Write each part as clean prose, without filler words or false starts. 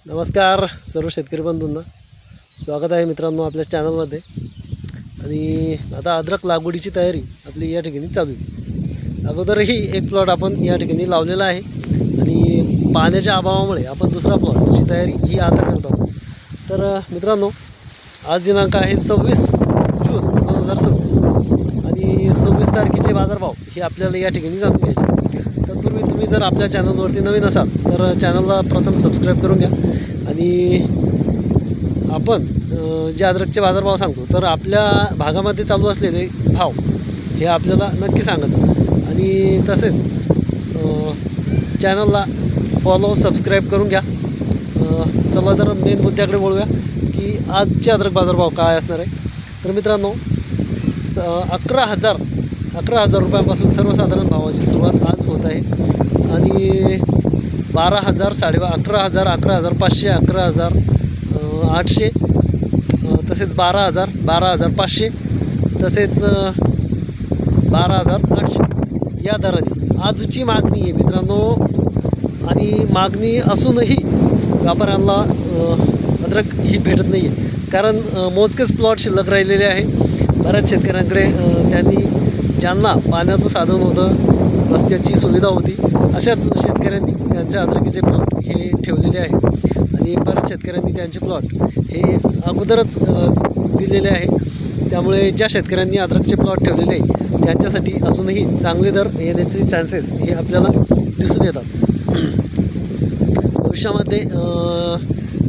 नमस्कार सर्व शेतकरी बंधूंना, स्वागत आहे मित्रांनो आपल्या चॅनलमध्ये। आणि आता अद्रक लागवडीची तयारी आपली या ठिकाणी चालू आहे। अगोदरही एक प्लॉट आपण या ठिकाणी लावलेला आहे आणि पाण्याच्या अभावामुळे आपण दुसरा प्लॉटची तयारी ही आता करत आहोत। तर मित्रांनो, आज दिनांक आहे 26 जून 2026 आणि 26 तारखेचे बाजारभाव हे आपल्याला या ठिकाणी जाणून घ्यायचे। तत्पूर्वी तुम्ही जर आपल्या चॅनलवरती नवीन असाल तर चॅनलला प्रथम सबस्क्राईब करून घ्या। आणि आपण जे अद्रकचे बाजारभाव सांगतो तर आपल्या भागामध्ये चालू असलेले भाव हे आपल्याला नक्की सांगायचं। आणि तसेच चॅनलला फॉलो सबस्क्राईब करून घ्या। चला तर मेन मुद्द्याकडे बोलूया की आजचे अद्रक बाजारभाव काय असणार आहे। तर मित्रांनो, 11,000 रुपयांपासून सर्वसाधारण भावाची सुरुवात आज होत आहे आणि 12,000, 11,000, 11,500, 11,800, तसेच 12,000, 12,500, तसेच 12,800 या दराने आजची मागणी आहे मित्रांनो। आणि मागणी असूनही व्यापाऱ्यांना अद्रक ही भेटत नाही आहे, कारण मोजकेच प्लॉट शिल्लक राहिलेले आहे। बऱ्याच शेतकऱ्यांकडे ज्यांना पाण्याचं साधन होतं, रस्त्याची सुविधा होती, अशाच शेतकऱ्यांनी त्यांचे अद्रकीचे प्लॉट हे ठेवलेले आहे। आणि बऱ्याच शेतकऱ्यांनी त्यांचे प्लॉट हे अगोदरच दिलेले आहे। त्यामुळे ज्या शेतकऱ्यांनी अद्रकचे प्लॉट ठेवलेले आहे त्यांच्यासाठी अजूनही चांगले दर येण्याचे चान्सेस हे आपल्याला दिसून येतात। भविष्यामध्ये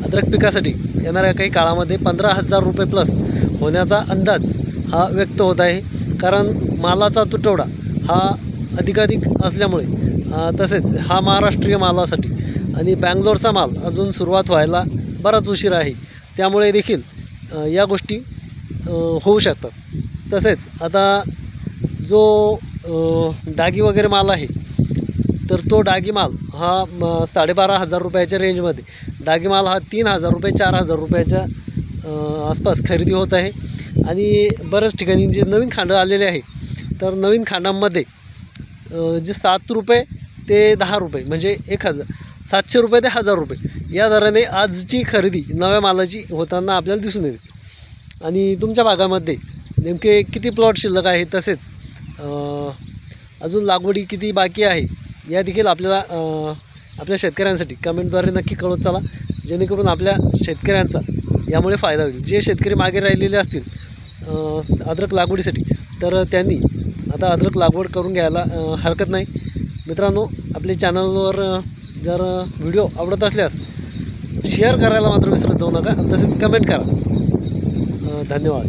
अद्रक पिकासाठी येणाऱ्या काही काळामध्ये 15,000 रुपये प्लस होण्याचा अंदाज हा व्यक्त होत आहे, कारण मालाचा तुटवडा हा अधिकाधिक असल्यामुळे, तसेच हा महाराष्ट्रीय मालासाठी आणि बँगलोरचा माल अजून सुरुवात व्हायला बराच उशीर आहे, त्यामुळे देखील या गोष्टी होऊ शकतात। तसेच आता जो डागी वगैरे माल आहे तर तो डागी माल हा 12,500 रुपयाच्या रेंजमध्ये, डागी माल हा 3,000 रुपये 4,000 रुपयाच्या आसपास खरेदी होत आहे। आणि बऱ्याच ठिकाणी जे नवीन खांडं आलेले आहे तर नवीन खांडांमध्ये जे 7 रुपये ते 10 रुपये म्हणजे 700 रुपये ते 1,000 रुपये या दराने आजची खरेदी नव्या मालाची होताना आपल्याला दिसून येते। आणि तुमच्या भागामध्ये नेमके किती प्लॉट शिल्लक आहे, तसेच अजून लागवडी किती बाकी आहे या देखील आपल्याला आपल्या शेतकऱ्यांसाठी कमेंटद्वारे नक्की कळवत चला, जेणेकरून आपल्या शेतकऱ्यांचा यामुळे फायदा होईल। जे शेतकरी मागे राहिलेले असतील अद्रक लागवडीसाठी तर त्यांनी आता अद्रक लागवड करून घ्यायला हरकत नाही। मित्रांनो, आपल्या चॅनलवर जर व्हिडिओ आवडत असल्यास शेअर करायला मात्र विसरत जाऊ नका, तसेच कमेंट करा। धन्यवाद।